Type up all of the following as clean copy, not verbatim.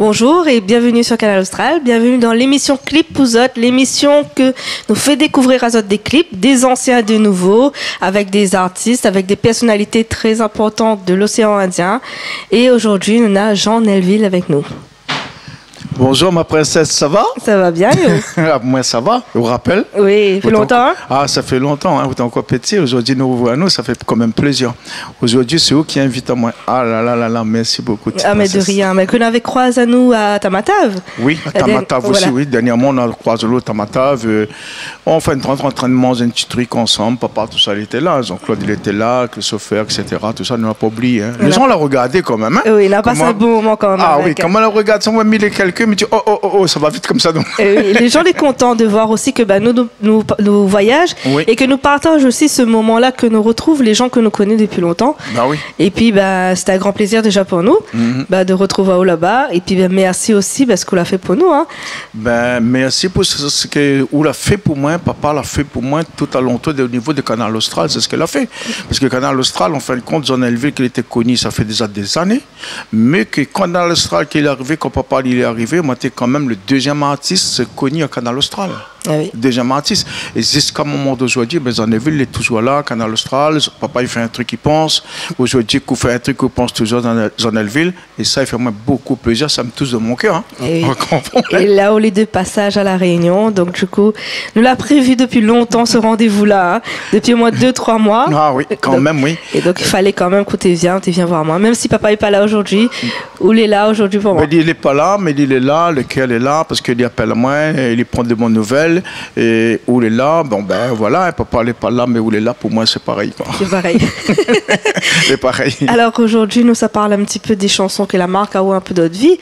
Bonjour et bienvenue sur Canal Austral, bienvenue dans l'émission Clip Pouzot, l'émission que nous fait découvrir à des clips, des anciens et des nouveaux, avec des artistes, avec des personnalités très importantes de l'océan Indien. Et aujourd'hui, on a Jean Nelville avec nous. Bonjour ma princesse, ça va? Ça va bien, yo? Moi ça va, je vous rappelle. Oui, ça fait longtemps. Ah, ça fait longtemps, hein, vous êtes encore petit. Aujourd'hui, nous revoyons, nous, ça fait quand même plaisir. Aujourd'hui, c'est vous qui invite à moi. Ah là là là là, merci beaucoup. Ah, mais de rien. Mais que nous avons croisé à nous à Tamatave. Oui, à Tamatave aussi, voilà. Oui. Dernièrement, on a croisé l'autre Tamatave. On fait une rentre en train de manger un petit truc ensemble. Papa, tout ça, il était là. Jean-Claude, il était là, le chauffeur, etc. Tout ça, on n'a pas oublié. Hein. Les gens l'ont regardé quand même. Hein. Oui, il a passé un bon moment quand même. Ah oui, comment on regarde ça, on a mis les quelques, mais tu oh, ça va vite comme ça. Donc. Oui, les gens sont contents de voir aussi que nous voyageons et que nous partageons aussi ce moment-là, que nous retrouvons les gens que nous connaissons depuis longtemps. Bah oui. Et puis, c'était un grand plaisir déjà pour nous de retrouver Ao là-bas. Et puis, merci aussi parce qu'on l'a fait pour nous. Hein. Merci pour ce que vous l'a fait pour moi. Papa l'a fait pour moi tout à longtemps au niveau du Canal Austral. C'est ce qu'elle a fait. Parce que le Canal Austral, en fin de compte, Jean Nelville, qu'il était connu, ça fait déjà des années. Mais que Canal Austral, qu'il est arrivé, quand papa il est arrivé, moi, j'étais quand même le deuxième artiste connu au Canal Austral. Ah oui. Deuxième artiste. Et jusqu'à un moment d'aujourd'hui, Jean Nelville est toujours là, Canal Austral. Papa, il fait un truc qu'il pense. Aujourd'hui, il fait un truc qu'il pense toujours dans Jean Nelville. Et ça, il fait moi beaucoup plaisir. Ça me touche de mon cœur. Hein. Et là, où les deux passages à La Réunion. Donc, du coup, nous l'avons prévu depuis longtemps, ce rendez-vous-là. Hein. Depuis au moins 2-3 mois. Ah oui, quand même, oui. Et donc, il fallait quand même que tu viennes voir moi. Même si papa n'est pas là aujourd'hui, ou il est là aujourd'hui pour moi. Il n'est pas là, mais il est là. Le cœur est là parce qu'il appelle moi. Il prend de bonnes nouvelles. Et où il est là, voilà, papa n'est pas là, mais où il est là, pour moi, c'est pareil. C'est pareil. C'est pareil. Alors aujourd'hui, nous, ça parle un petit peu des chansons que la marque a eu un peu d'autre vie.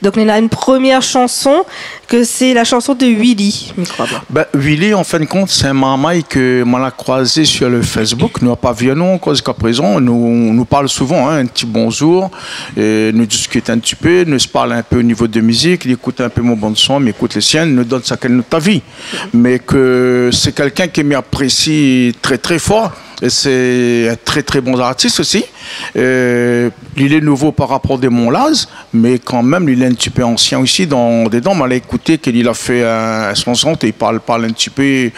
Donc, on a une première chanson, que c'est la chanson de Willy, je crois. Willy, en fin de compte, c'est un mamaï que m'en a croisé sur le Facebook. Nous n'avons pas vu, non, jusqu'à présent. Nous parle souvent, hein, un petit bonjour, et nous discutons un petit peu, nous se parle un peu au niveau de musique, il écoute un peu mon bon son, mais écoute les siennes, nous donne ça qu'elle nous t'a vie. Mais que c'est quelqu'un qui m'apprécie très très fort. Et c'est un très très bon artiste aussi. Il est nouveau par rapport à mon Laz, mais quand même il est un petit peu ancien aussi dedans. On l'a écouté qu'il a fait un chanson et il parle un petit peu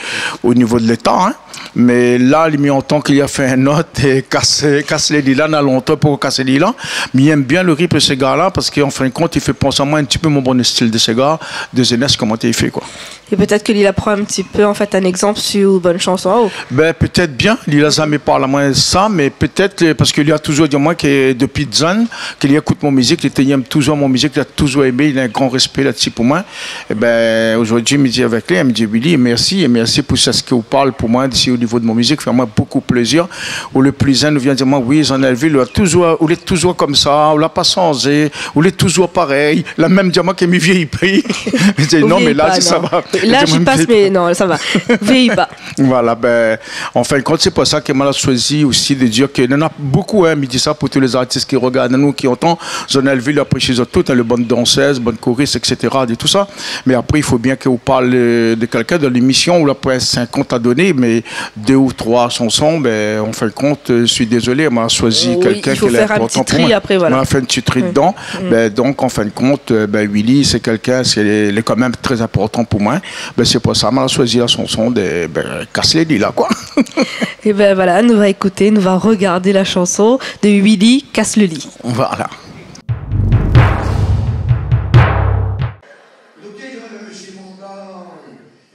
au niveau de l'État. Hein. Mais là, il entend qu'il a fait un note et casse les lilas, on a longtemps pour casser les lilas. Mais il aime bien le rythme de ces gars-là parce qu'en fin de compte, il fait penser à moi un petit peu mon bon style de ces gars, de jeunesse, comment il fait quoi. Et peut-être que Lila prend un petit peu en fait un exemple sur bonne chanson. Peut-être bien. Il n'a jamais parlé à moi de ça, mais peut-être parce qu'il a toujours dit à moi que depuis Zan, qu'il écoute mon musique, il aime toujours mon musique, il a toujours aimé, il a un grand respect là-dessus pour moi. Et aujourd'hui, il me dit avec lui, il me dit Willy, et merci pour ce que vous parlez pour moi d'ici au niveau de mon musique, fait moi beaucoup plaisir. Ou le plus nous vient dire moi oui, Jean Nelville, il est toujours comme ça, on l'a pas changé, il est toujours pareil, la même diamant que mes vieilles pays. Non, mais là, ça va. Là, j'y passe, mais non, ça va. Vieillis pas. Voilà, en fin de compte, c'est pour ça que moi, j'ai choisi aussi de dire qu'il y en a beaucoup, hein, mais dit ça pour tous les artistes qui regardent, nous qui entendent. Jean Nelville, après, chez eux, toutes, hein, les bonnes danseuses, bonnes choristes, etc., et tout ça. Mais après, il faut bien que vous parlez de quelqu'un dans l'émission où après 50 à donner, mais 2 ou 3 chansons, en fin de compte, je suis désolé, on a choisi quelqu'un qui est important pour moi. Après, voilà. On a fait un petit tri dedans. Donc, en fin de compte, Willy, c'est quelqu'un, il est quand même très important pour moi. C'est pour ça qu'on a choisi la chanson de Casse les lilas, quoi. Et voilà, nous va écouter, nous va regarder la chanson de Willy, Casse le lit. Voilà. Il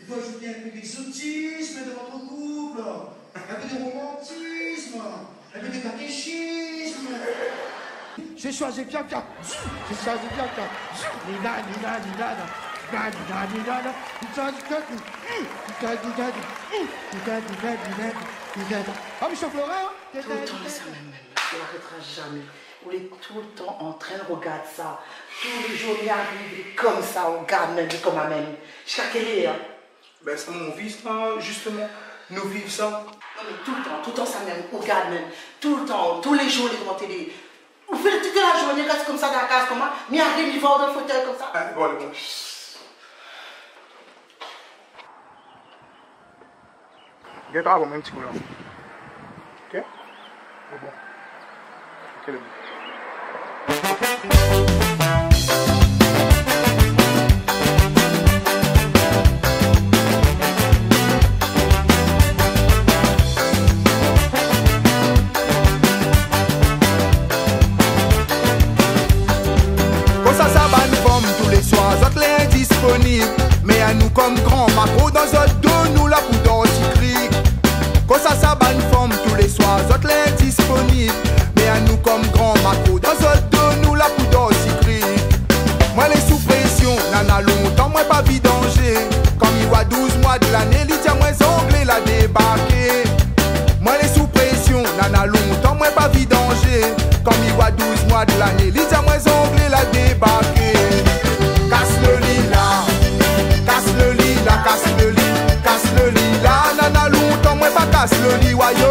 faut ajouter un peu d'exotisme dans votre couple, un peu de romantisme, un peu de catéchisme. J'ai choisi Bianca. Lina. Ah, Michel Florent, tout le temps ça même, il n'arrêtera jamais. On est tout le temps en train de regarder ça. Tous les jours, il arrive comme ça, on regarde même comme à même. Jusqu'à quelle heure? C'est mon vie, ça, justement. Nous vivons ça. Non, mais tout le temps ça même, on regarde même. Tout le temps, tous les jours, les grands télé. On fait toute la journée, reste comme ça dans la case, comme ça. Mais arrive, il va dans le fauteuil comme ça. Bon. Get out, même petit coup là. Ok? Bon. Ok, comme grand macro dans notre dos, nous la poudre cyclique. Quand ça bat une forme tous les soirs, autres l'indisponible. Mais à nous comme grand macro dans notre dos, nous la poudre cyclique. Moi les sous pression, nana longtemps, moi pas vidanger. Comme il voit 12 mois de l'année, il dit à moi anglais la débarquer. Moi les sous pression, nana longtemps, moi pas vidanger. Comme il voit 12 mois de l'année, il dit à moi anglais la débarquer. Casse le lit là, casse le lit là, casse le lit, casse le lit là. Nana longtemps, moi pas casse le lit, wayo.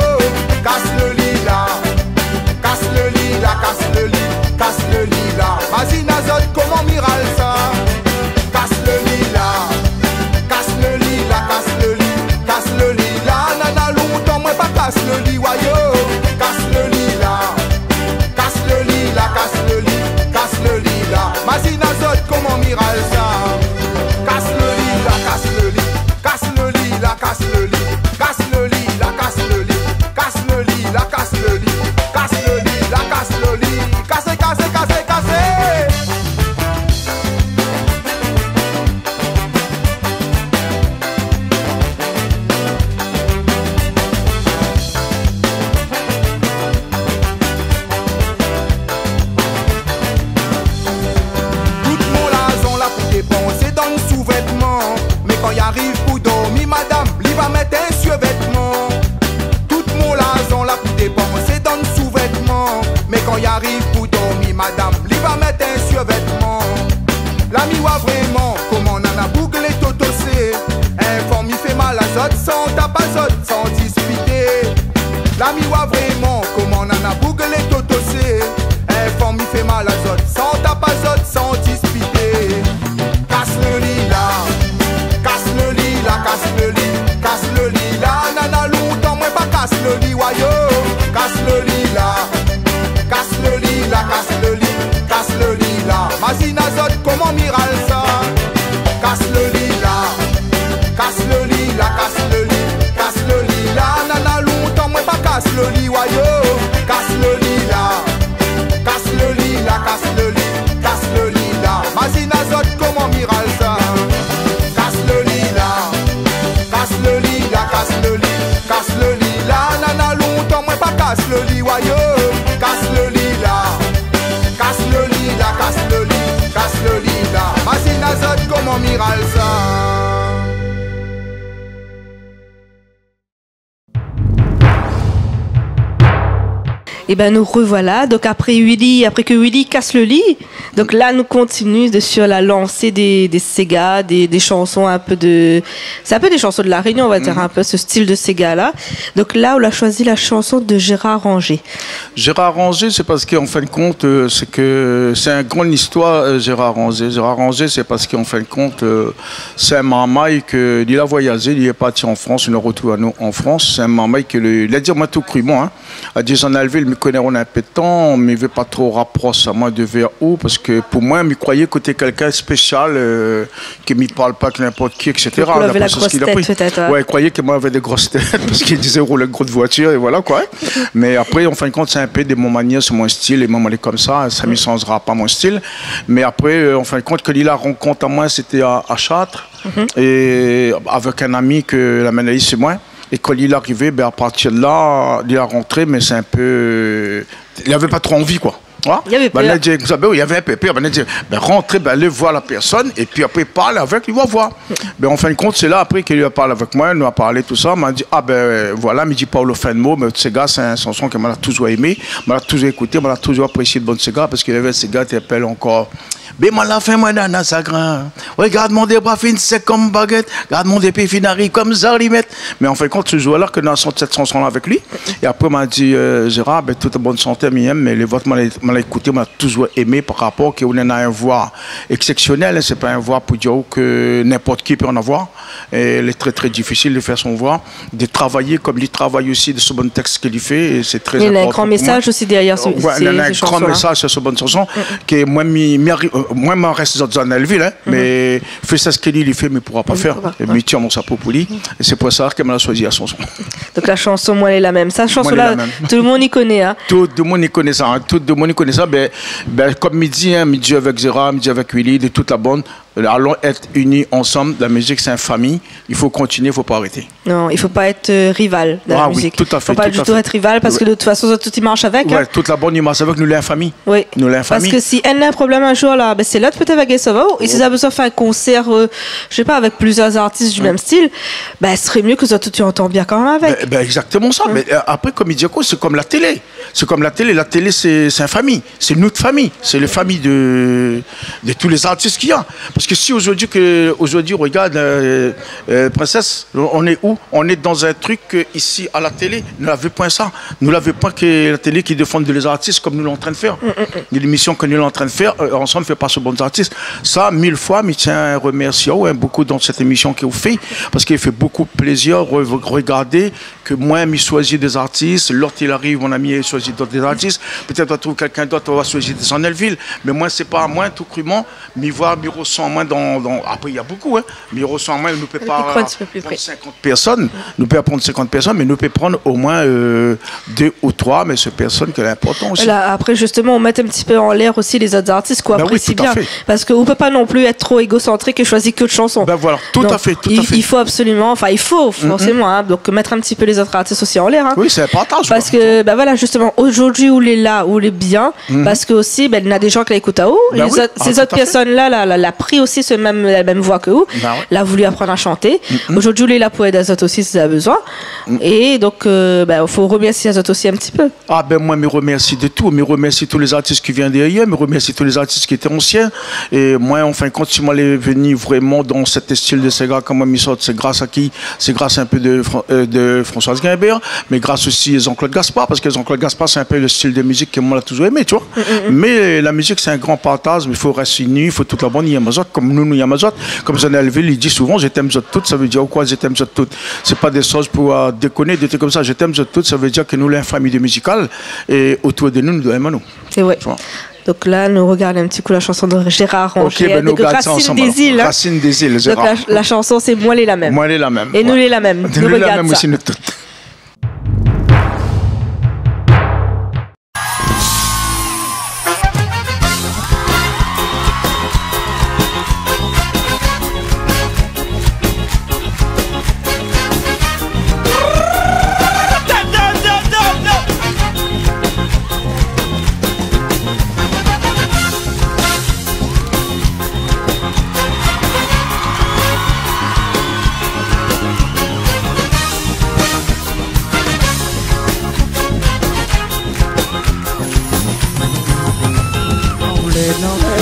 Casse le lit là, casse le lit là, casse le lit, casse le lit là. Vas-y Nazot, comment miral ça? Casse le lit là, casse le lit là, casse le lit, casse le lit là. Nana longtemps, moi pas casse le lit, wayo. Casse le lit là, casse le lit là, casse le lit, casse le lit là. Vas-y Nazot, comment miral ça? Casse le lit là, casse le lit, casse le lit là, casse le lit, casse le lit là, casse le lit, casse le lit là, casse le lit, casse le lit là, casse le lit, casse, casse, casse, casse. Toute mon l'argent là pour dépenser dans le sous-vêtement. Mais quand y arrive pour dormir, madame, il va mettre un survêtement. Toute mon l'argent là pour dépenser dans le sous-vêtement. Mais quand y arrive pour dormir, madame, il va mettre un survêtement. L'ami voit vraiment comment on en a bouclé totossé. Informe, il fait mal à zot, sans tapazote, sans disputer. L'ami voit vraiment comment on en a bouclé totossé. Informe, il fait mal à zot, sans tapazote, sans disputer. Casse le lit là, casse le lit là, casse le lit, casse le lit là. Nana longtemps, moi pas casse le lit, wayo. Casse le lit là, casse le lit là, casse le lit, casse le lit là. Vas-y Nazot, comment miral ça? Casse le lit là, casse le lit là, casse le lit, casse le lit là. Nana longtemps, moi pas casse le lit, wayo. Casse le lit là, casse le lit là, casse le lit, casse le lit là. Vas-y Nazot, comment miral ça? Casse le lit là, casse le lit là, casse le lit, casse le lit là. Nana longtemps, moi pas casse le lit, wayo. Casse le lit là, casse le lit là, casse le lit, casse le lit là. Vas-y Nazot, comment miral ça? Et ben nous revoilà. Donc après que Willy casse le lit, donc là nous continuons sur la lancée des Sega, des chansons un peu de, c'est un peu des chansons de la Réunion, on va dire un peu ce style de Sega là. Donc là on a choisi la chanson de Gérard Ranger. Gérard Ranger, c'est parce qu'en fin de compte, c'est une grande histoire, Gérard Ranger. Gérard Ranger, c'est parce qu'en fin de compte, c'est un mamaï il a voyagé, il est parti en France, il est retourné en France. C'est un mamaï il a dit moi tout cru, moi, hein. A dit j'en ai levé, il me connaît on a un peu de temps, mais il ne veut pas trop rapprocher à moi de vers où, parce que pour moi, il croyait que tu es quelqu'un de spécial, qui ne me parle pas que n'importe qui, etc. Il avait la grosse tête, peut-être. Ouais, il croyait que moi j'avais des grosses têtes, parce qu'il disait rouler une grosse voiture, et voilà quoi. Mais après, en fin de compte, c'est un peu de mon manière, c'est mon style, et moi, elle est comme ça ne changera pas mon style. Mais après, en fin de compte, quand il a rencontré à moi, c'était à Châtres, et avec un ami que la Ménaïs, c'est moi. Et quand il est arrivé, à partir de là, il est rentré, mais c'est un peu... Il n'avait pas trop envie, quoi. Il y avait peur. Il y avait un peu peur. Il dit, rentrez, allez voir la personne, et puis après, parle avec, il va voir. En fin de compte, c'est là, après, qu'il lui a parlé avec moi, il nous a parlé, tout ça. Il m'a dit, voilà, il me dit pas le fin de mot, mais ce gars, c'est un chanson que m'a toujours aimé, m'a toujours écouté, m'a toujours apprécié de bon ce gars, parce qu'il avait ce gars qui appelle encore... Mais moi, la fin, moi, dans sa grain. Regarde mon débras fin, c'est comme baguette. Regarde mon dépé finari comme Zarimette. Mais en fin de compte, ce jour-là, que dans cette chanson-là avec lui. Et après, il m'a dit, Gérard, toute bonne santé, mais les votes, m'a écouté, m'a toujours aimé par rapport qu'on a une voix exceptionnelle. C'est pas une voix pour dire que n'importe qui peut en avoir. Et il est très, très difficile de faire son voix. De travailler comme il travaille aussi de ce bon texte qu'il fait. Et c'est très important. Il a un grand message aussi derrière ce il a un grand message sur ce bonne chanson. Qui est moi, je reste dans la ville, hein, mais fait ça ce qu'il fait, mais ne pourra pas faire. Et me tire mon chapeau pour lui. Et c'est pour ça qu'elle m'a choisi la chanson. Donc la chanson, moi, elle est la même. Cette chanson-là, tout le monde y connaît. Hein. Tout le monde y connaît ça. Hein. Tout le monde y connaît ça. Comme midi, hein, midi avec Gérard, midi avec Willy, de toute la bande. Allons être unis ensemble. La musique, c'est une famille. Il faut continuer, il ne faut pas arrêter. Non, il ne faut pas être rival dans la musique. Oui, tout à fait. Il ne faut pas du tout être rival parce que de toute façon, tout y marche avec. Oui, toute la bonne image avec nous, la famille. Oui. Nous, la Parce famille. que si elle a un problème un jour, là, ben c'est l'autre peut-être avec ça va. Et si ça a besoin de faire un concert, je sais pas, avec plusieurs artistes du même style, ben, ce serait mieux que ça tout tu entends bien quand même avec. Ben, exactement ça. Mais après, comme il dit, c'est comme la télé. C'est comme la télé. La télé, c'est une famille. C'est notre famille. C'est la famille de tous les artistes qu'il y a. Parce que si aujourd'hui, regarde, Princesse, on est où? On est dans un truc ici à la télé. Nous n'avons pas ça. Nous n'avons pas que la télé qui défend les artistes comme nous l'en train de faire. L'émission que nous l'en train de faire, ensemble, fait passer aux bons artistes. Ça, 1000 fois, mais tiens, remercie beaucoup dans cette émission que vous faites. Parce qu'il fait beaucoup plaisir regarder que moi, je choisis des artistes. L'autre, il arrive, mon ami, il choisit d'autres artistes. Peut-être on trouve quelqu'un d'autre, on va choisir des Sanelville. Mais moi, c'est pas à moi, tout crûment. Mais voir Miro sans moi après, il y a beaucoup, hein. Miro sans moi, nous ne peut pas prendre 50 personnes. Nous pouvons prendre 50 personnes, mais nous pouvons prendre au moins 2 ou 3, mais c'est personne qui est important aussi. Là, après, justement, on met un petit peu en l'air aussi les autres artistes qu'on apprécie bien. Fait. Parce qu'on ne peut pas non plus être trop égocentrique et choisir que de chansons. Ben voilà, tout à fait. Il faut absolument, forcément, hein, donc mettre un petit peu les autres artistes aussi en l'air. Hein. Oui, c'est important. Parce que, ben voilà, justement, aujourd'hui, où il est là, où il est bien, parce que aussi, ben, il y a des gens qui l'écoutent à où. Ces autres personnes-là, l'a pris aussi la même voix que vous, l'a voulu apprendre à chanter. Aujourd'hui, il est là pour aider les autres aussi si ça a besoin. Et donc, il faut remercier les autres aussi un petit peu. Ah ben moi, je remercie de tout. Je remercie tous les artistes qui viennent derrière, je remercie tous les artistes qui étaient anciens. Et moi, en fin de compte, si moi, je venu vraiment dans cet style de Sega, comme moi, c'est grâce à qui? C'est grâce un peu de Françoise Guimbert, mais grâce aussi à Jean-Claude Gaspard, parce que Jean-Claude Gaspard, c'est un peu le style de musique que moi, j'ai toujours aimé, tu vois. Mais la musique, c'est un grand partage, mais il faut rester uni, il faut toute la bonne Yamazot, comme nous, Yamazot. Comme Zanelville, il dit souvent, je t'aime toutes, ça veut dire quoi, je t'aime toutes. C'est pas des choses pour déconner, des trucs comme ça, je t'aime toutes, ça veut dire que nous, la famille de musicale, et autour de nous, nous devons nous. C'est vrai. Donc là, nous regardons un petit coup la chanson de Gérard Rongier, ben nous regardons Racine des îles. Hein. Racine des îles, Gérard. Donc la chanson, c'est Moi les la même. Moi les la même. Et nous les la même. Nous les la regardons même ça. aussi, nous toutes.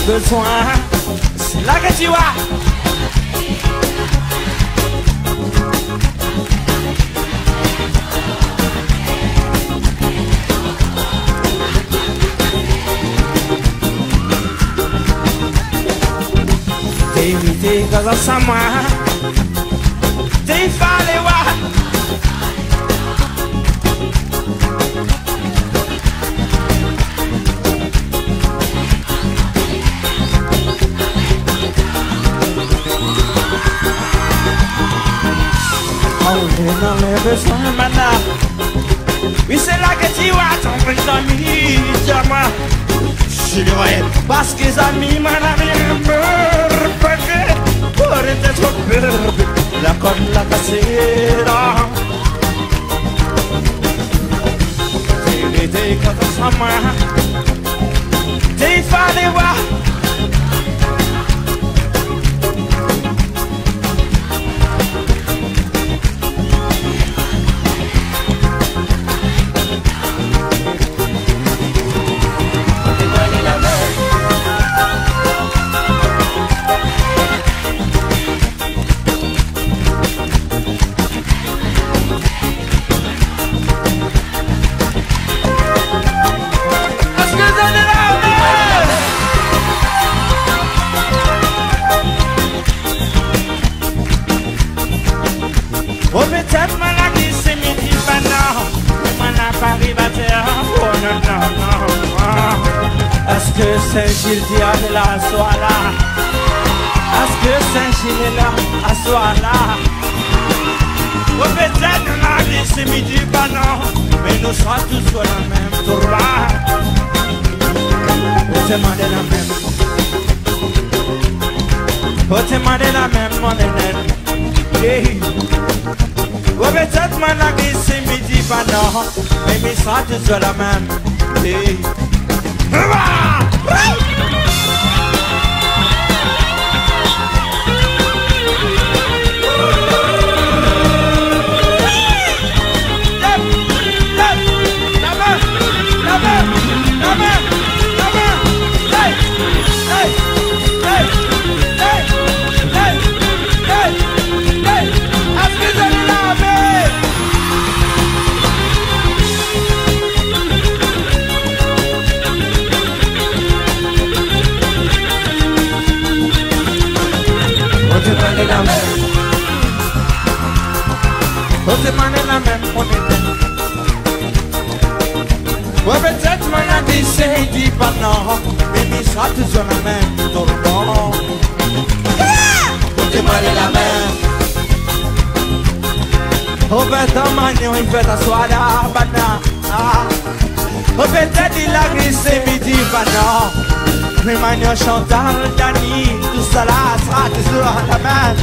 Besoin, c'est là que tu vas. T'es invité dans un sama, t'es fallait voir. Dans les besoins maintenant. Oui, c'est là que tu vas tomber les amis, dis-moi. Je dirais parce que les amis, mon ami, me repérer pour être trop peur. La corde la cassée là. T'es l'été quand on s'en main. T'es fallait voir. Est-ce que Saint-Gilles dit à la soir là? Est-ce que Saint-Gilles est là à soir là? Peut-être la vie c'est midi, pas non, mais nous sommes tous sur la même tour là. On demande la même. Ote mane la même mon enen. Ou peut-être man la glisse midi pas non, mais mi sera toujours la même. Ote mane la même on est. Ouais peut-être man a dit c'est dit pas non, mais mi sera toujours la même dans le monde. Ote mane la même. Oh peut-être man il fait la soirée à bana. Oh peut-être il a glissé midi pas non, mais man il chante Dani, tout ça là sera toujours la même.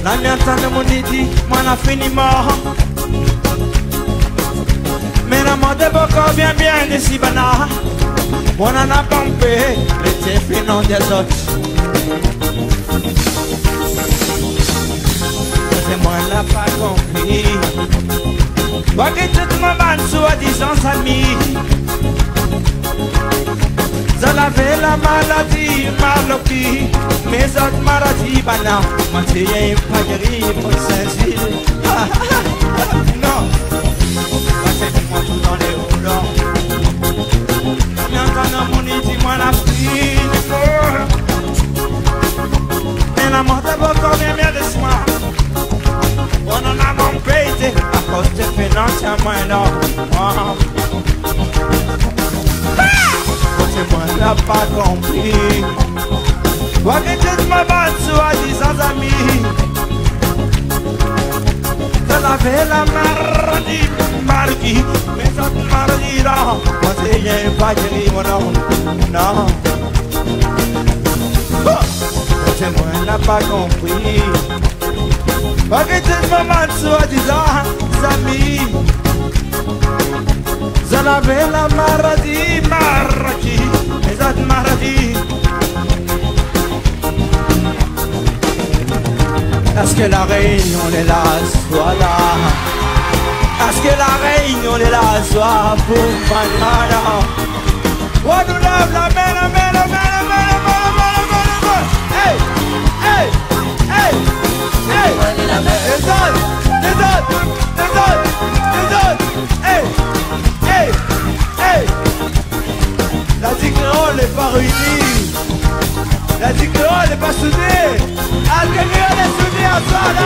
La mienne mon idi, moi la fini mort. Mais la mode est beaucoup bien de si bana. Moi n'en a pas pompé, les finon des autres. C'est moi n'a pas compris. Quoi que toute ma bande soi-disant amis. Ça l'avait la maladie, maladie, mes autres maladies, bana, moi c'est un pas guéri, moi c'est non, moi c'est moi tout dans les roulants. Maintenant mon idée, moi la fille, mais la mort est beaucoup bien de soi. On en a mon pays, à cause de financièrement, non. Moi n'a pas compris. Quoi que toute ma bande soi-disant amis. Ça l'avait la maladie, mais autres maladies là. Moi c'est rien pas guéri mon nom. Non. C'est moi n'a pas compris. Quoi que toute ma bande soi-disant amis. Ça l'avait la maladie, les autres maladies. Est-ce que la réunion est là, soit là? Est-ce que la réunion est là, soit pour Banana? On nous lève la main, la main, la main, la main, la main, la main, la main. Hey, hey, hey, hey. Les autres, les autres, les autres, les autres. Hey. Hey, hey. La Tigréole n'est pas réunie. La Tigréole n'est pas soudée. Algérie est soudée à toi là.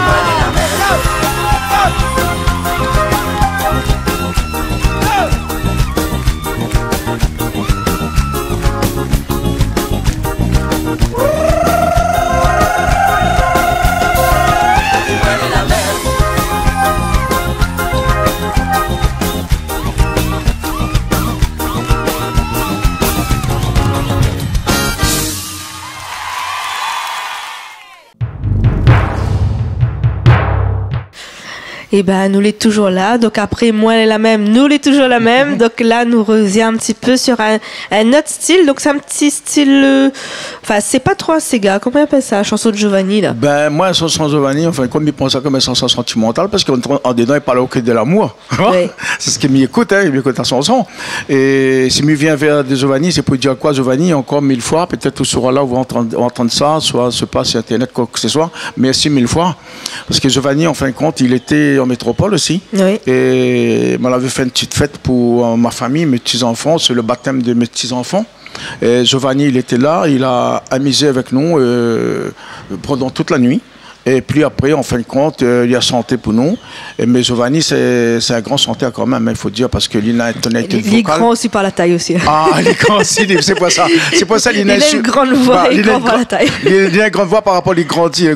Et ben, nous l'est toujours là. Donc après, moi, elle est la même. Nous l'est toujours la même. Donc là, nous revient un petit peu sur un autre style. Donc c'est un petit style. Enfin, c'est pas trop un Sega. Comment on appelle ça, chanson de Giovanni là? Ben moi, la chanson de Giovanni, enfin, comme il pense ça comme une chanson sentimentale, parce qu'en dedans, il parle au de l'amour. Oui. C'est ce qu'il m'écoute, hein. Il m'écoute la chanson. Et s'il me vient vers de Giovanni, c'est pour dire quoi, Giovanni, encore 1000 fois. Peut-être tout sera là, vous entendre ça, soit se passe sur Internet, quoi que ce soit. Merci 1000 fois. Parce que Giovanni, en fin de compte, il était en métropole aussi. Oui. Et on avait fait une petite fête pour ma famille, mes petits-enfants, c'est le baptême de mes petits-enfants. Et Giovanni, il était là, il a amusé avec nous pendant toute la nuit. Et puis après, en fin de compte, il y a santé pour nous. Mais Giovanni, c'est un grand chanteur quand même, il faut dire, parce que Lina a une tonalité vocale. Il est grand aussi par la taille aussi. Ah, il est grand aussi, c'est pas ça. C'est pas ça, Lina. Il a une grande voix, il est grand par la taille. Il a une grande voix par rapport à il grandit.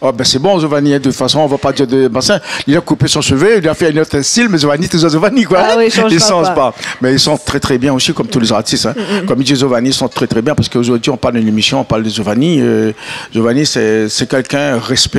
Oh, ben c'est bon, Giovanni, de toute façon, on va pas dire de bassin. Il a coupé son cheveu, il a fait un autre style, mais Giovanni, c'est Giovanni, quoi. Ah oui, il change pas. Mais ils sont très très bien aussi, comme tous les artistes. Hein. Comme il dit Giovanni, ils sont très très bien, parce qu'aujourd'hui, on parle d'une émission, on parle de Giovanni. Giovanni, c'est quelqu'un respect.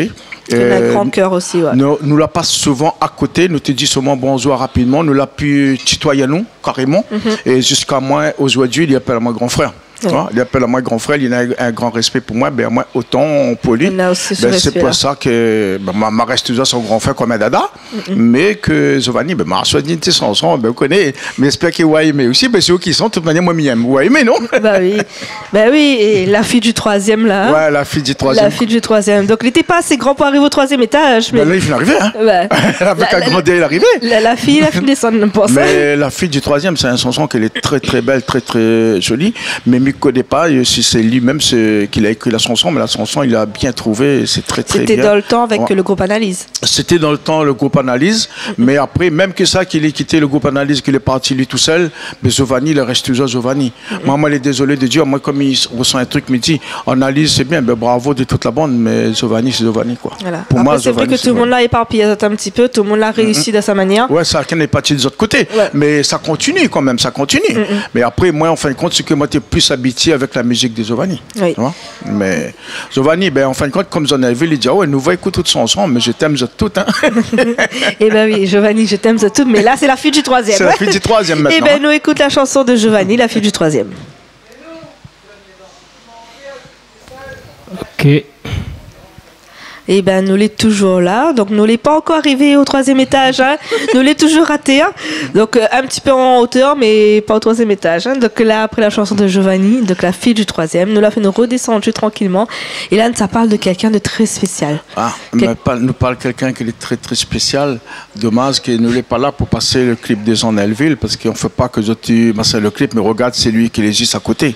Il a un grand cœur aussi, ouais. Nous la passe souvent à côté, nous te dit seulement bonjour rapidement, nous l'a pu tutoyer nous, carrément. Et jusqu'à moi, aujourd'hui, il appelle à moi grand frère. Ouais. Il appelle à moi grand frère, il a un grand respect pour moi, ben moi autant pour lui. C'est pour ça que ma reste toujours son grand frère comme un dada, mais que Giovanni, ben ma choisi de son son, ben on connaît, mais j'espère qu'il va aimer aussi, ben c'est eux qui sont, de toute manière moi m'aime, vous aimez non? Bah oui, et la fille du troisième là. Ouais, la fille du troisième. La fille du troisième. Donc il n'était pas assez grand pour arriver au troisième étage. Mais là il vient d'arriver, hein. Ouais. Avec un grand dé, il est arrivé. La fille, il a fini descendre, je pense. Mais la fille du troisième, c'est un chanson qui est très très belle, très très jolie, mais ne connaît pas si c'est lui-même qu'il a écrit la chanson, mais la chanson il a bien trouvé, c'est très très bien. C'était dans le temps avec le groupe Analyse. C'était dans le temps le groupe Analyse, mais après même que ça qu'il ait quitté le groupe Analyse, qu'il est parti lui tout seul, mais Giovanni il reste toujours Giovanni. Moi il est désolé de dire, moi comme il ressent un truc, il me dit Analyse c'est bien, ben bravo de toute la bande, mais Giovanni c'est Giovanni quoi. Voilà. Pour après, moi c'est vrai que tout le monde l'a éparpillé un petit peu, tout le monde l'a réussi de sa manière. Ouais, ça n'est pas de l'autre côté, mais ça continue quand même, ça continue. Mais après moi en fin de compte, c'est que moi t'es plus habitué avec la musique de Giovanni. Oui. Mais Giovanni, ben, en fin de compte, comme j'en avais vu, il dit oh, nous va écouter tout son son, mais je t'aime toutes. Hein. Eh ben oui, Giovanni, je t'aime toutes, mais là c'est la fille du troisième. C'est la fille du troisième maintenant. Eh ben nous écoute la chanson de Giovanni, la fille du troisième. Ok. Eh ben, nous l'est toujours là. Donc, nous l'est pas encore arrivé au troisième étage. Hein. Nous l'est toujours raté. Hein. Donc, un petit peu en hauteur, mais pas au troisième étage. Hein. Donc, là, après la chanson de Giovanni, donc la fille du troisième, nous l'a fait nous redescendre tranquillement. Et là, ça parle de quelqu'un de très spécial. Ah, nous parle quelqu'un qui est très, très spécial. Dommage qu'il ne l'est pas là pour passer le clip des gens d'Elleville, parce qu'on ne fait pas que tu passes le clip, mais regarde, c'est lui qui est juste à côté.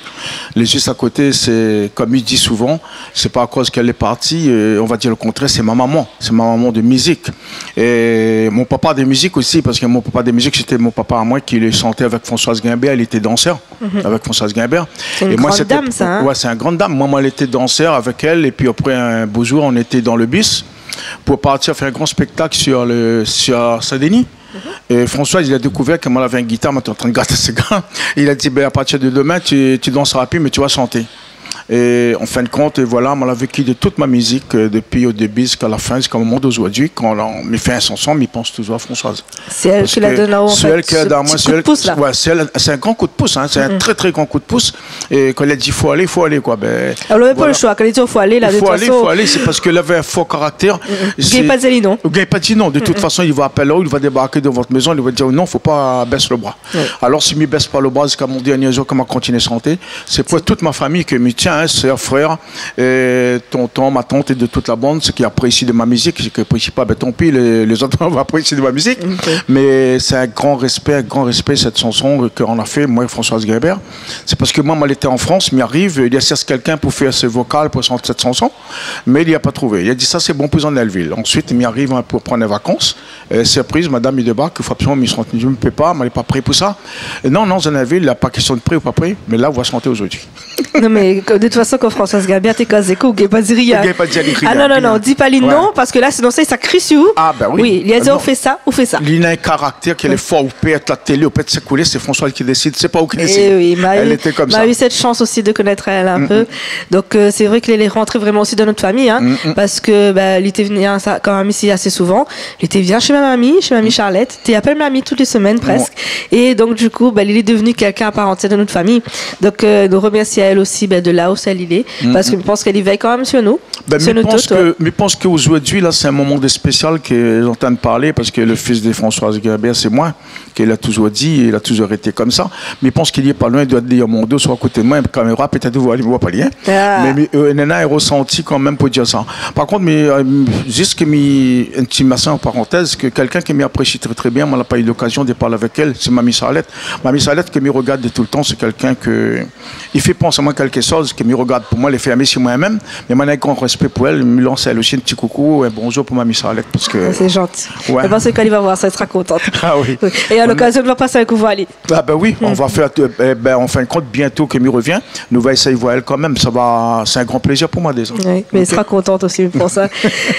Les juste à côté, c'est, comme il dit souvent, c'est pas à cause qu'elle est partie, on va dire le contraire, c'est ma maman de musique. Et mon papa de musique aussi, parce que mon papa de musique, c'était mon papa à moi qui le chantait avec Françoise Guimbert, il était danseur avec Françoise Guimbert. C'est une grande dame, ça. Hein? Ouais, c'est une grande dame. Moi, elle était danseur avec elle, et puis après, un beau jour, on était dans le bus pour partir faire un grand spectacle sur Saint-Denis. Et François, il a découvert que moi, j'avais une guitare, moi, j'étais en train de gratter ce gars. Il a dit, ben, à partir de demain, tu danseras plus, mais tu vas chanter. Et en fin de compte, voilà, on a vécu de toute ma musique depuis au début jusqu'à la fin, jusqu'au moment d'aujourd'hui. Quand on me fait un chanson, on pense toujours à Françoise. C'est elle qui la donne là-haut. C'est elle qui a dans moi. Ouais, c'est un grand coup de pouce, hein, c'est un très très grand coup de pouce. Et quand elle a dit faut aller, quoi. Ben, elle n'avait pas le choix. Quand elle dit faut aller, là, de toute façon. Il faut aller, c'est parce qu'elle avait un fort caractère. Gaye pas dit non. Gaye pas dit non. De toute façon, il va appeler là, il va débarquer dans votre maison, il va dire non, faut pas baisser le bras. Alors, si je ne baisse pas le bras jusqu'à mon dernier jour, comment continuer à chanter, c'est pour toute ma famille que me tient, sœur, frère, et tonton, ma tante et de toute la bande, ce qui apprécie de ma musique, ce qui apprécie pas, ben tant pis, les autres vont apprécier de ma musique. Mais c'est un grand respect cette chanson qu'on a fait, moi et Françoise Guimbert. C'est parce que moi, elle était en France, il m'arrive, il y a cherché quelqu'un pour faire ce vocal pour chanter cette chanson, mais il n'y a pas trouvé. Il a dit ça, c'est bon pour en Elleville. Ensuite, il m'arrive pour prendre des vacances. Surprise, madame, il débarque, il faut absolument me chanter. Je ne peux pas, mais elle n'est pas prêt pour ça. Et non, en Elleville, il n'y a pas question de prêt ou pas prêt, mais là, on va chanter aujourd'hui. Non, mais de toute façon, quand Françoise Guimbert t'es casé, ou Gaye pas dire rien. Ah non, dis pas non, parce que là, sinon, ça crie sur vous. Ah, ben oui. Oui, il a dit, on fait ça, ou fait ça. Il a un caractère qu'elle est fort, ou peut être la télé, ou peut être s'écouler, c'est François qui décide, c'est pas où qui décide. Oui, elle était comme ça. M'a eu cette chance aussi de connaître elle un peu. Donc, c'est vrai qu'elle est rentrée vraiment aussi dans notre famille, hein, parce que, il était venu quand même ici assez souvent. Il était venu chez ma mamie Charlotte. Il appelle mamie toutes les semaines presque. Et donc, du coup, il est devenu quelqu'un à part entière de notre famille. Donc, nous remercions elle aussi de là où elle est, parce que je pense qu'elle y veille quand même sur nous. Je pense qu'aujourd'hui, là, c'est un moment de spécial que j'entends parler, parce que le fils de Françoise Guimbert, c'est moi, qu'il a toujours dit, il a toujours été comme ça. Mais je pense qu'il n'y est pas loin, il doit dire mon dos, soit à côté de moi, une caméra, peut-être vous ne voyez pas lien. Mais Nana est ressenti quand même pour dire ça. Par contre, juste que une intimation en parenthèse, que quelqu'un qui m'apprécie très très bien, moi, n'a pas eu l'occasion de parler avec elle, c'est Mamie Salette. Mamie Salette, qui me regarde de tout le temps, c'est quelqu'un que il fait penser forcément quelque chose qui me regarde pour moi, les fermer sur moi-même, mais moi, j'ai un grand respect pour elle, me lance elle aussi un petit coucou, un bonjour pour ma Miss Arlette, parce que... C'est gentil. Ouais. Et parce que quand il va voir ça, il sera contente. Ah oui. Et à l'occasion, on va passer un coup voir Ali. Ah ben oui, on va faire, en fin de compte, bientôt que me revient, nous va essayer de voir elle quand même, ça va, c'est un grand plaisir pour moi déjà. Oui, mais elle sera contente aussi pour ça.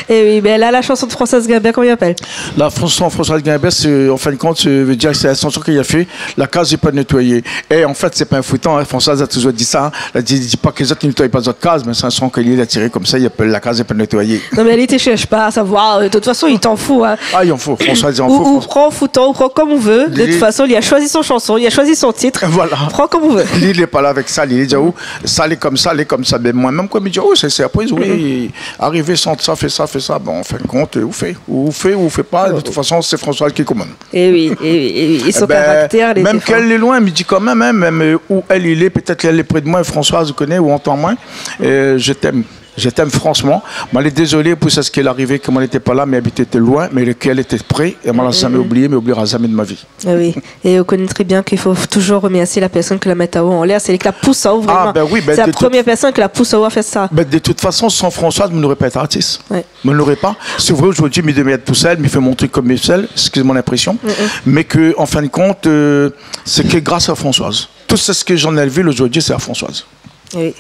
Et oui, ben là, la chanson de Françoise Gabert, comment il appelle? La chanson Françoise Gabert, en fin de compte, je veux dire que c'est la chanson qu'il a fait, la case n'est pas nettoyée. Et en fait, c'est pas un foutant, hein. Françoise a toujours dit ça, hein. Elle dit pas que les autres ne nettoient pas votre case, mais c'est un son qu'il a tiré comme ça, il appelle la case n'est pas nettoyée. Non, mais elle ne cherche pas à savoir, de toute façon, il t'en fout. Hein. Ah, il en faut, Françoise, il en faut. Ou prend foutant, ou prend comme on veut. De toute façon, il a choisi son chanson, il a choisi son titre. Voilà. Prend comme on veut. Il n'est pas là avec ça, il dit, oh, ça allait comme ça, mais moi-même, comme il dit, oh, c'est surprise, oui, arriver sans ça, fait ça, bon, en fin de compte, ou fait pas, de toute façon, c'est Françoise qui commande. Et oui, et son caractère, les même qu'elle est loin, elle me dit quand même, hein, même où elle est, peut-être qu'elle est près de moi, Françoise, je connais, ou entend moins, je t'aime. Je t'aime franchement. Moi, elle est désolée pour ce qui est arrivé, que moi, n'était pas là, mais elle était loin, mais qu'elle était près, et moi, elle n'a jamais oublié, mais oubliera jamais de ma vie. Ah oui, et on connaît très bien qu'il faut toujours remercier la personne qui la met à haut en l'air. C'est qui la pousse à haut, vraiment. Ah, ben oui, ben c'est la première personne qui la pousse à haut à faire ça. Ben de toute façon, sans Françoise, je n'aurais pas été artiste. Ouais. Je ne l'aurais pas. C'est vrai, aujourd'hui, je devais être tout seul, je fais mon truc comme seul, excusez mon impression, mais que, en fin de compte, c'est que grâce à Françoise. Tout ce que j'en ai vu aujourd'hui, c'est à Françoise. Oui,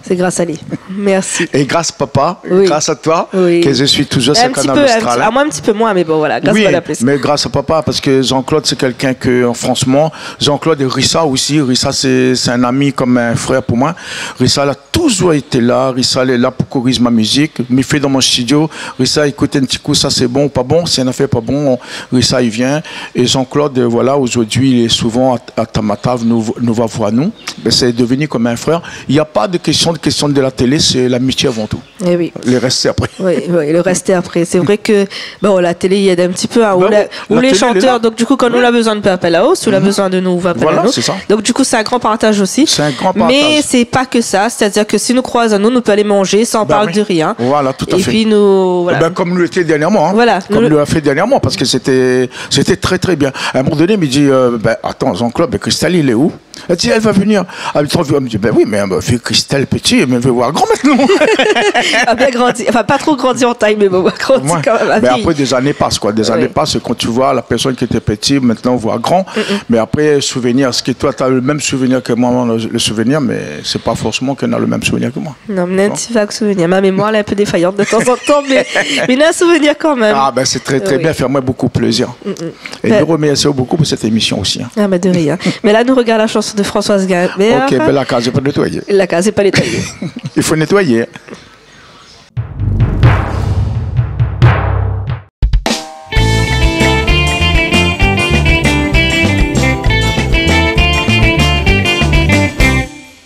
c'est grâce à lui. Merci. Et grâce papa, oui. Grâce à toi, oui. que je suis toujours sur le canal Austral. À moi un petit peu moins, mais bon voilà, grâce à la plus. Mais grâce à papa, parce que Jean-Claude c'est quelqu'un que, franchement, Jean-Claude et Rissa aussi, Rissa c'est un ami comme un frère pour moi. Rissa elle a toujours été là, Rissa elle est là pour corriger ma musique, me fait dans mon studio, Rissa écoute un petit coup, ça c'est bon ou pas bon, si elle n'a fait pas bon, Rissa il vient. Et Jean-Claude, voilà, aujourd'hui il est souvent à Tamatave, nous va voir nous, c'est devenu comme un frère. Il n'y a pas de question de la télé, c'est l'amitié avant tout. Et oui. Le reste, c'est après. Oui, le reste, c'est après. C'est vrai que bon, la télé, il aide un petit peu. Hein, où les chanteurs, donc du coup, quand on a besoin de peu appel à haut, si on a besoin de nous, on va appeler à nous. C'est ça. Donc du coup, c'est un grand partage aussi. C'est un grand partage. Mais c'est pas que ça. C'est-à-dire que si nous croisons, nous peut aller manger sans parler de rien. Voilà, tout à fait. Et puis nous, voilà. Comme nous l'étions dernièrement. Hein. Voilà. Comme nous l'a fait dernièrement, parce que c'était très très bien. À un moment donné, il me dit, attends, Jean-Claude, Christelle, il est où? Elle dit, elle va venir. Elle me dit, oui, mais Christelle petit, elle veut voir grand maintenant. A bien grandi, enfin pas trop grandi en taille, mais bon, grandi quand même. Mais après, des années passent, quoi. Des années passent, quand tu vois la personne qui était petite, maintenant on voit grand. Mais après, souvenir, ce que toi, tu as le même souvenir que moi, le souvenir, mais c'est pas forcément qu'elle a le même souvenir que moi. Non, mais un petit vague souvenir. Ma mémoire, elle est un peu défaillante de temps en temps, mais il a un souvenir quand même. Ah, ben c'est très très bien, faire moi beaucoup plaisir. Et je remercie beaucoup pour cette émission aussi. Hein. Ah, ben de rien. Mais là, nous regardons la chanson de Françoise Gabert. Ok, ben la case n'est pas nettoyée. La case n'est pas nettoyée. Il faut nettoyer.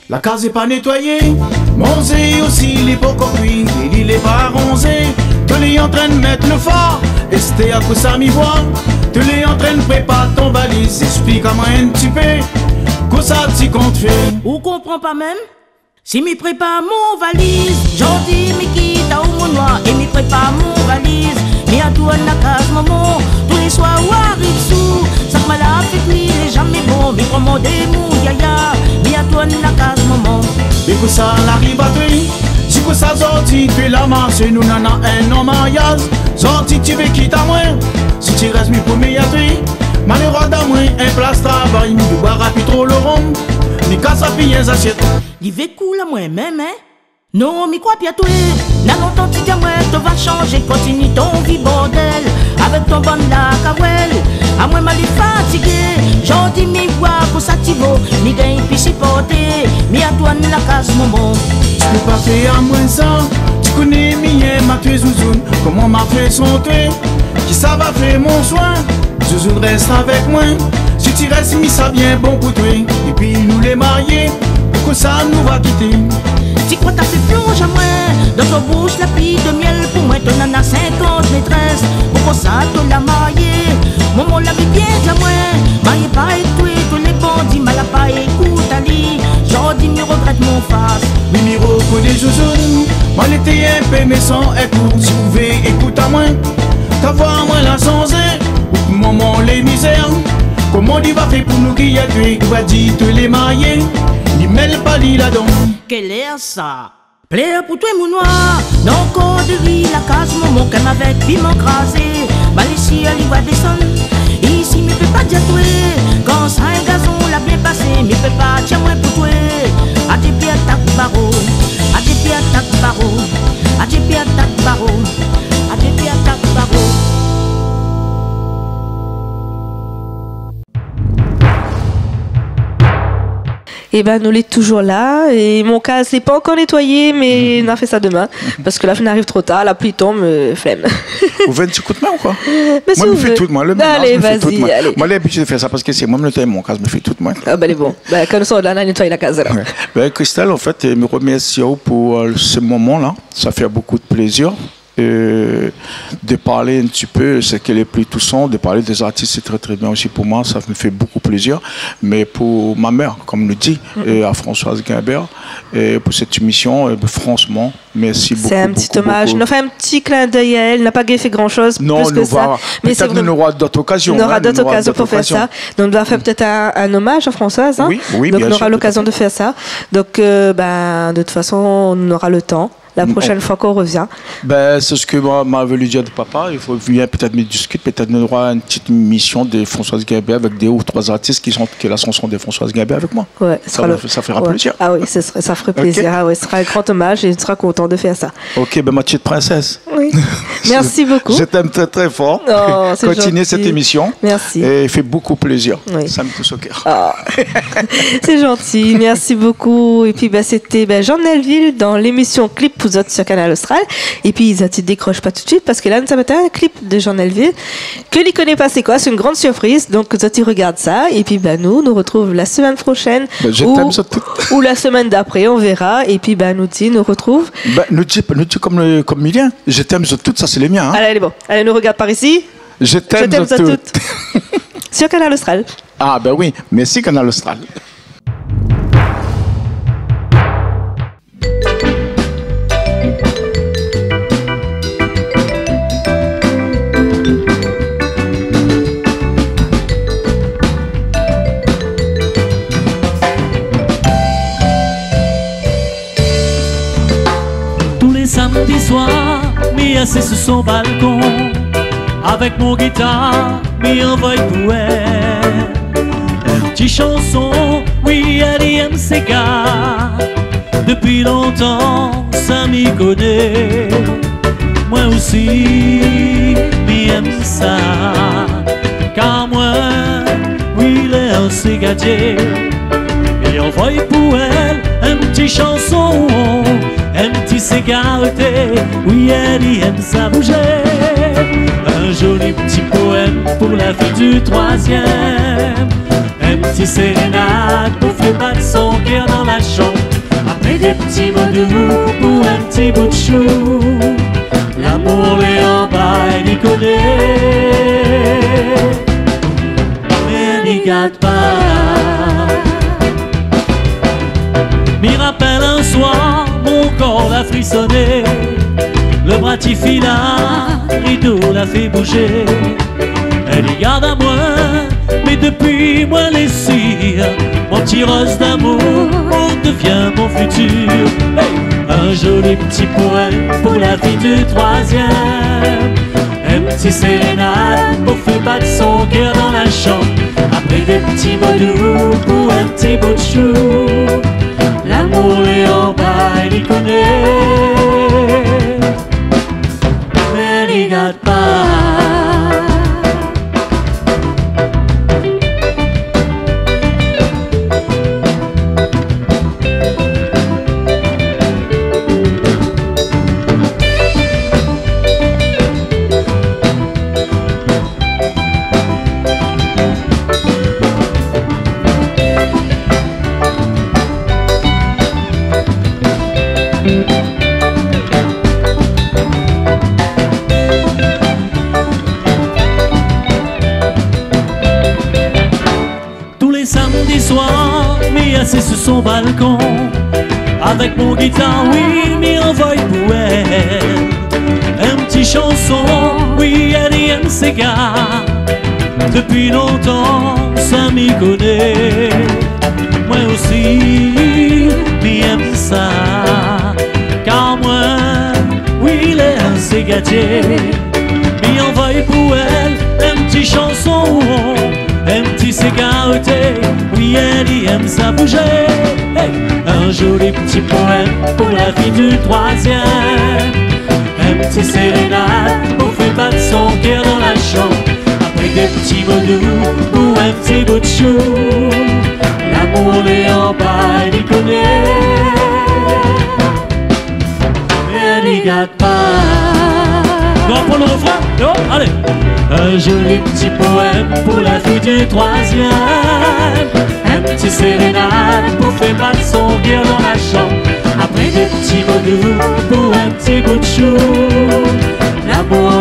La case est pas nettoyée, Monzé aussi il est pas cuit, il est pas ronzé. Tu l'es en train de mettre le phare, et c'était à cause ça m'y voit. Tu l'es en train de préparer ton valise, explique à moi un petit peu, que ça t'y compte fait. Ou comprends pas même? Si m'y prépare mon valise, j'en dis m'y quitte à mon noir, et m'y prépare mon valise. Mais à toi la case maman, tous les soirs ou arrive sous, ça m'a la fait cuire, et jamais bon, mais prends mon démon yaya. Mais à toi la case maman. Et que ça l'arrive à toi, si que ça sorti, tu es la masse, nous n'en a un en mariage. Sorti tu veux quitter à moi, si tu restes mi premier à toi. Malheureux à moi, un place travail, nous boire rapide trop le rhum, ni casse à payer les assiettes. Il veut cool à moi-même, hein? Non, mais quoi pis à toi? N'a longtemps tu dis moi, tu vas changer, continue ton vie bordel. Avec ton bon la kawel, à moi mal fatigué. J'en dis mi voir pour ça t'y vaut, mi gagne puis supporter. Mi à toi la casse moment. Tu peux pas faire à moins ça, tu connais mi ma tué zouzoune. Comment m'a fait son tué, qui ça va faire mon soin. Zouzoune reste avec moi, si tu restes mi ça bien bon pour toi. Et puis nous les mariés, pour que ça nous va quitter. Si quoi t'as fait plonge à moi, dans ton bouche la pile de miel. Pour moi t'en as 50 maîtresses, pour ça te la mariée. Maman l'a mis bien de la moi, marié pas et tous les bandits, mal à pas écoute Ali. J'en dis me regrette mon face. Numéro pour des zouzounes, moi l'été un peu mais sans écoute. Si vous pouvez écouter à moi, t'avoir moi la sans ou maman les misères. Comment il va faire pour nous qui y a tué, il va dire te les marier. mais le pali là-dedans. Quel air ça? Plaire pour toi mon noir, non corps de vie, la case mon calme avec piment crasé. Ici elle y va descendre, ici me peut pas dire toi. Quand ça un gazon l'a bien passé, me peut pas tiens moi pour toi. A tes pieds attaque barreau, a tes pieds attaque barreau, a tes pieds attaque barreau, a tes pieds attaque barreau. Et ben nous l'est toujours là et mon cas c'est pas encore nettoyé mais on a fait ça demain parce que là on arrive trop tard, la pluie tombe, flemme. Vous venez un petit coup de main ou quoi? Mais moi, je me fais tout, moi. Le ménage, allez, me fait tout, moi. allez. Moi, j'ai l'habitude de faire ça parce que c'est moi, je nettoie mon cas, je me fais tout, moi. Ah, ben, elle est bon. Ben, comme ça, on a nettoyé la case, alors. Ouais. Ben, Christelle, en fait, me remercie pour ce moment-là. Ça fait beaucoup de plaisir. De parler un petit peu, ce qui est le plus touchant, de parler des artistes, c'est très très bien aussi pour moi, ça me fait beaucoup plaisir. Mais pour ma mère, comme le dit, à Françoise Guimbert, pour cette émission, franchement, merci beaucoup. C'est un petit hommage. On a fait un petit clin d'œil à elle, n'a pas fait grand chose. Non, plus que ça. Mais peut-être qu'on aura d'autres occasions. On aura d'autres occasions pour faire ça. Donc on va faire peut-être un hommage à Françoise. Hein. Oui, donc bien on aura sûr, l'occasion de faire ça. Donc de toute façon, on aura le temps. La prochaine fois qu'on revient. Ben, c'est ce que m'a voulu dire de papa. Il faut venir peut-être me discuter, peut-être nous aura une petite mission de Françoise Guimbert avec 2 ou 3 artistes qui chantent la chanson de Françoise Guimbert avec moi. Ouais, ça fera plaisir. Ah oui, ça ferait plaisir. Okay. Ah oui, ce sera un grand hommage et tu seras content de faire ça. Ok, ben ma petite princesse. Oui. Merci beaucoup. Je t'aime très très fort. Oh, continuez cette émission. Merci. Et fait beaucoup plaisir. Oui. Ça me touche au cœur. Oh. C'est gentil. Merci beaucoup. Et puis c'était Jean Nelville dans l'émission Clip pour autres sur Canal Austral. Et puis ils ne décrochent pas tout de suite parce que là nous avons un clip de Jean Nelville que lui connaît pas c'est quoi, c'est une grande surprise. Donc ils regardent ça et puis nous retrouvons la semaine prochaine ou la semaine d'après, on verra. Et puis nous retrouve. Nous dit comme Milien. Je t'aime sur toutes, ça c'est les miens. Hein. Allez, elle est bon. Allez, nous regarde par ici. Je t'aime sur toutes. Sur Canal Austral. Ah ben oui, merci Canal Austral. Samedi soir, m'y assis sur son balcon avec mon guitare, m'y envoie pour elle une petite chanson, oui elle aime ses gars. Depuis longtemps, ça m'y connaît. Moi aussi, m'y aime ça. Car moi, oui il est un cigadier. Et envoie pour elle une petite chanson. Un petit cigareté, oui elle aime ça bouger. Un joli petit poème pour la fille du 3e. Un petit sérénade pour faire battre son cœur dans la chambre. Après des petits mots doux pour un petit bout de chou. L'amour est en bas, elle y connaît. Mais elle n'y garde pas. M'y rappelle un soir, mon corps l'a frissonné. Le bras t'y fila, rideau l'a fait bouger. Elle y garde à moi, mais depuis moi les cires. Mon petit rose d'amour, on devient mon futur. Hey! Un joli petit poème pour la fille du 3e. Un petit sérénade pour faire battre son cœur dans la chambre. Après des petits mots doux pour un petit bout de chou. L'amour est en bas, elle y connaît. Mais elle y garde pas. Assis sur son balcon avec mon guitare, oui, m'y envoie pour elle une petite chanson, oui, elle aime ses gars. Depuis longtemps, ça m'y connaît. Moi aussi, aime ça. Car moi, oui, il est assez gâté. Il envoie pour elle un petit chanson, un petit cigareté. Oui, elle aime ça bouger. Hey. Un joli petit poème pour la fille du troisième. Un petit sérénade pour faire battre son cœur dans la chambre. Après des petits mots doux pour un petit bout de chou. L'amour est en bas, il connaît. Mais elle n'y gâte pas. Non, pour le refrain, non, allez. Un joli petit poème pour la fille du troisième. Un petit sérénade pour faire battre son cœur dans la chambre. Après des petits mots doux pour un petit bout de chou. L'amour